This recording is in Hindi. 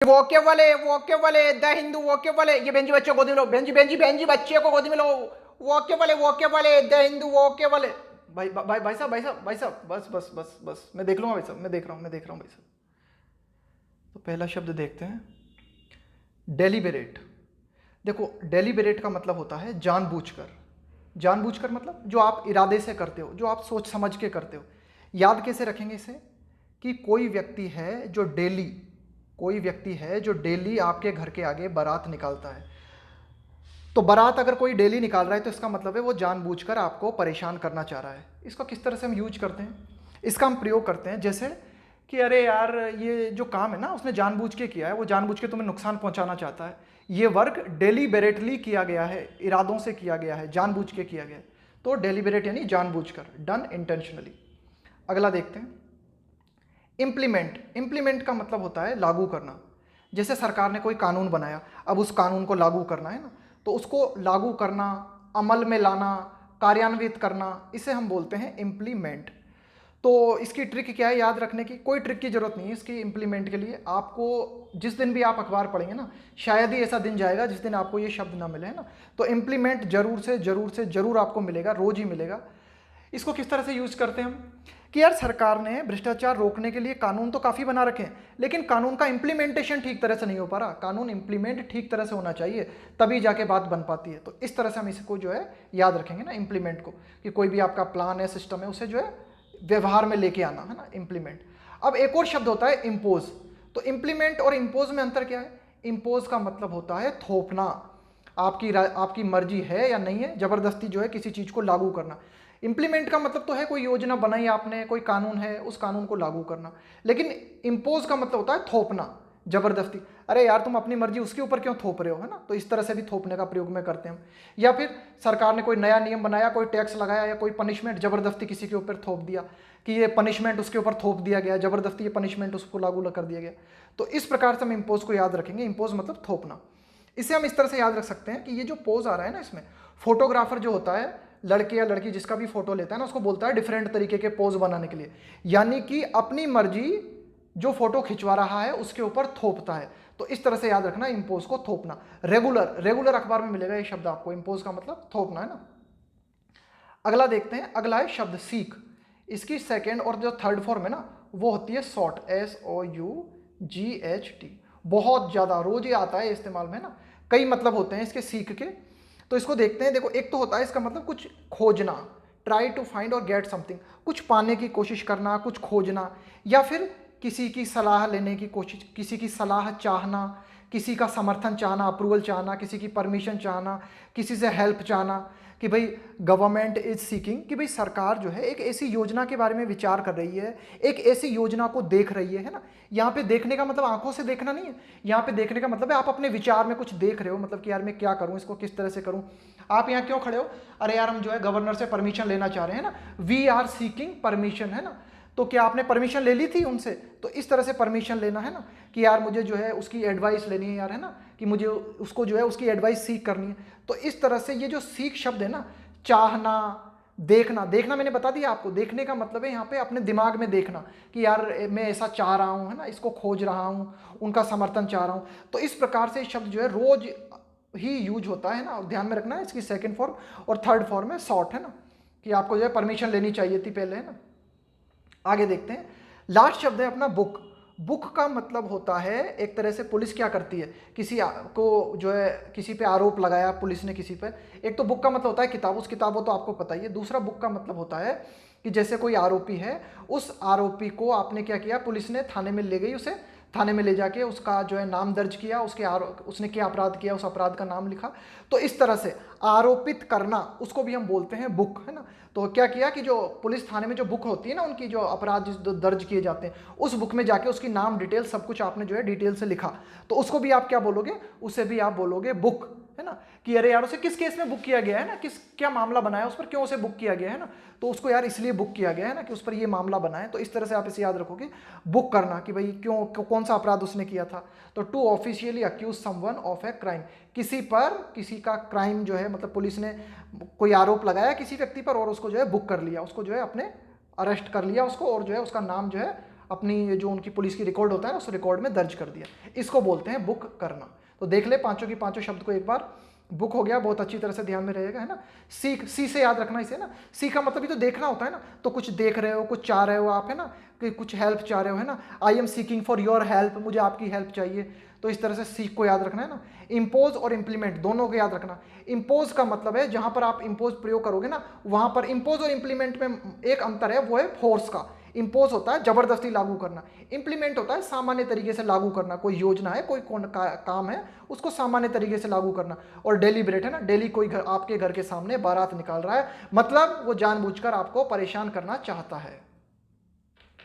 वो के वाले द हिंदू वो के वाले, ये बेंजी बच्चे को गोदी में लो, बेंजी बेंजी बेंजी बच्चे को गोदी में लो, वो के वाले द हिंदू वो के वाले। भाई साहब बस बस बस बस, मैं देख लूंगा भाई साहब, मैं देख रहा हूँ भाई साहब। तो पहला शब्द देखते हैं, डेलिबरेट। देखो डेलिबरेट का मतलब होता है जानबूझकर। जानबूझकर मतलब जो आप इरादे से करते हो, जो आप सोच समझ के करते हो। याद कैसे रखेंगे इसे, कि कोई व्यक्ति है जो डेली आपके घर के आगे बारात निकालता है। तो बारात अगर कोई डेली निकाल रहा है तो इसका मतलब है वो जानबूझकर आपको परेशान करना चाह रहा है। इसको किस तरह से हम यूज करते हैं, इसका हम प्रयोग करते हैं जैसे कि अरे यार ये जो काम है ना उसने जानबूझ के किया है, वो जानबूझ के तुम्हें नुकसान पहुंचाना चाहता है। ये वर्क डेलिबरेटली किया गया है, इरादों से किया गया है, जानबूझ के किया गया है। तो डेलिबरेट यानी जानबूझकर, डन इंटेंशनली। अगला देखते हैं, इम्प्लीमेंट। इम्प्लीमेंट का मतलब होता है लागू करना। जैसे सरकार ने कोई कानून बनाया, अब उस कानून को लागू करना है ना, तो उसको लागू करना, अमल में लाना, कार्यान्वित करना, इसे हम बोलते हैं इम्प्लीमेंट। तो इसकी ट्रिक क्या है याद रखने की, कोई ट्रिक की जरूरत नहीं है इसकी इम्प्लीमेंट के लिए। आपको जिस दिन भी आप अखबार पढ़ेंगे ना, शायद ही ऐसा दिन जाएगा जिस दिन आपको ये शब्द ना मिले, है ना। तो इम्प्लीमेंट जरूर आपको मिलेगा, रोज ही मिलेगा। इसको किस तरह से यूज करते हैं हम, कि यार सरकार ने भ्रष्टाचार रोकने के लिए कानून तो काफ़ी बना रखे हैं, लेकिन कानून का इंप्लीमेंटेशन ठीक तरह से नहीं हो पा रहा। कानून इंप्लीमेंट ठीक तरह से होना चाहिए, तभी जाके बात बन पाती है। तो इस तरह से हम इसको जो है याद रखेंगे ना, इंप्लीमेंट को, कि कोई भी आपका प्लान है, सिस्टम है, उसे जो है व्यवहार में लेके आना, है ना, इंप्लीमेंट। अब एक और शब्द होता है इम्पोज। तो इंप्लीमेंट और इम्पोज में अंतर क्या है, इम्पोज का मतलब होता है थोपना। आपकी मर्जी है या नहीं है, जबरदस्ती जो है किसी चीज को लागू करना। इंप्लीमेंट का मतलब तो है कोई योजना बनाई आपने, कोई कानून है, उस कानून को लागू करना। लेकिन इम्पोज का मतलब होता है थोपना, जबरदस्ती। अरे यार तुम अपनी मर्जी उसके ऊपर क्यों थोप रहे हो, है ना। तो इस तरह से भी थोपने का प्रयोग में करते हैं हम। या फिर सरकार ने कोई नया नियम बनाया, कोई टैक्स लगाया या कोई पनिशमेंट जबरदस्ती किसी के ऊपर थोप दिया, कि ये पनिशमेंट उसके ऊपर थोप दिया गया, जबरदस्ती ये पनिशमेंट उसको लागू कर दिया गया। तो इस प्रकार से हम इम्पोज को याद रखेंगे। इम्पोज मतलब थोपना। इसे हम इस तरह से याद रख सकते हैं कि ये जो पोज आ रहा है ना, इसमें फोटोग्राफर जो होता है, लड़के या लड़की जिसका भी फोटो लेता है ना, उसको बोलता है डिफरेंट तरीके के पोज बनाने के लिए। यानी कि अपनी मर्जी जो फोटो खिंचवा रहा है उसके ऊपर थोपता है। तो इस तरह से याद रखना, इम्पोज को थोपना। रेगुलर अखबार में मिलेगा ये शब्द आपको, इम्पोज का मतलब थोपना, है ना। अगला देखते हैं, अगला है शब्द सीख। इसकी सेकेंड और जो थर्ड फॉर्म है ना, वो होती है सॉट, SOUGHT। बहुत ज्यादा रोज ही आता है इस्तेमाल में ना, कई मतलब होते हैं इसके सीख के। तो इसको देखते हैं। देखो एक तो होता है इसका मतलब कुछ खोजना, ट्राई टू फाइंड और गेट समथिंग, कुछ पाने की कोशिश करना, कुछ खोजना, या फिर किसी की सलाह लेने की कोशिश, किसी की सलाह चाहना, किसी का समर्थन चाहना, अप्रूवल चाहना, किसी की परमिशन चाहना, किसी से हेल्प चाहना। कि भाई गवर्नमेंट इज सीकिंग, कि भाई सरकार जो है एक ऐसी योजना के बारे में विचार कर रही है, एक ऐसी योजना को देख रही है ना। यहाँ पे देखने का मतलब आंखों से देखना नहीं है, यहाँ पे देखने का मतलब है आप अपने विचार में कुछ देख रहे हो, मतलब कि यार मैं क्या करूँ, इसको किस तरह से करूँ। आप यहाँ क्यों खड़े हो, अरे यार हम जो है गवर्नर से परमिशन लेना चाह रहे हैं ना, वी आर सीकिंग परमिशन, है ना। तो क्या आपने परमिशन ले ली थी उनसे, तो इस तरह से परमिशन लेना, है ना, कि यार मुझे जो है उसकी एडवाइस लेनी है यार, है ना, कि मुझे उसको जो है उसकी एडवाइस सीख करनी है। तो इस तरह से ये जो सीख शब्द है ना, चाहना, देखना मैंने बता दिया आपको। देखने का मतलब है यहाँ पे अपने दिमाग में देखना, कि यार मैं ऐसा चाह रहा हूँ, है ना, इसको खोज रहा हूँ, उनका समर्थन चाह रहा हूँ। तो इस प्रकार से शब्द जो है रोज ही यूज होता है ना, ध्यान में रखना है। इसकी सेकंड फॉर्म और थर्ड फॉर्म है सॉर्ट, है ना, कि आपको जो है परमिशन लेनी चाहिए थी पहले, है ना। आगे देखते हैं, लास्ट शब्द है अपना बुक। बुक का मतलब होता है एक तरह से पुलिस क्या करती है, किसी को जो है किसी पे आरोप लगाया पुलिस ने किसी पे। एक तो बुक का मतलब होता है किताब, उस किताबों तो आपको पता ही है। दूसरा बुक का मतलब होता है कि जैसे कोई आरोपी है, उस आरोपी को आपने क्या किया, पुलिस ने थाने में ले गई, उसे थाने में ले जाके उसका जो है नाम दर्ज किया, उसने क्या अपराध किया, उस अपराध का नाम लिखा। तो इस तरह से आरोपित करना, उसको भी हम बोलते हैं बुक, है ना। तो क्या किया कि जो पुलिस थाने में जो बुक होती है ना, उनकी जो अपराध दर्ज किए जाते हैं, उस बुक में जाके उसकी नाम डिटेल सब कुछ आपने जो है डिटेल से लिखा। तो उसको भी आप क्या बोलोगे, उसे भी आप बोलोगे बुक, है ना। कि अरे यार उसे किस केस में बुक किया गया है ना, क्या मामला बनाया उस पर, क्यों उसे बुक किया गया है ना। तो उसको यार इसलिए बुक किया गया है ना कि उस पर ये मामला बना है। तो इस तरह से आप इसे याद रखोगे, बुक करना, कि भाई कौन सा अपराध उसने किया था। तो to officially accuse someone of a crime, किसी का क्राइम जो है, मतलब पुलिस ने कोई आरोप लगाया किसी व्यक्ति पर और उसको जो है बुक कर लिया, उसको जो है अपने अरेस्ट कर लिया उसको, और जो है उसका नाम जो है अपनी ये जो उनकी पुलिस की रिकॉर्ड होता है ना, उस रिकॉर्ड में दर्ज कर दिया। इसको बोलते हैं बुक करना। तो देख ले पांचों की पांचों शब्द को एक बार। बुक हो गया, बहुत अच्छी तरह से ध्यान में रहेगा, है ना। सीख, सी से याद रखना इसे ना। सी का मतलब ही तो देखना होता है ना, तो कुछ देख रहे हो, कुछ चाह रहे हो आप, है ना, कि कुछ हेल्प चाह रहे हो, है ना। I am seeking for your help, मुझे आपकी हेल्प चाहिए। तो इस तरह से सीख को याद रखना है ना। इम्पोज और इम्प्लीमेंट दोनों को याद रखना। इम्पोज का मतलब है जहां पर आप इम्पोज प्रयोग करोगे ना, वहां पर इम्पोज और इम्प्लीमेंट में एक अंतर है, वो है फोर्स का। इम्पोज होता है जबरदस्ती लागू करना, इम्प्लीमेंट होता है सामान्य तरीके से लागू करना। कोई योजना है, कोई काम है, उसको सामान्य तरीके से लागू करना। और डेलीब्रेट है ना, डेली कोई आपके घर के सामने बारात निकाल रहा है, मतलब वो जानबूझकर आपको परेशान करना चाहता है।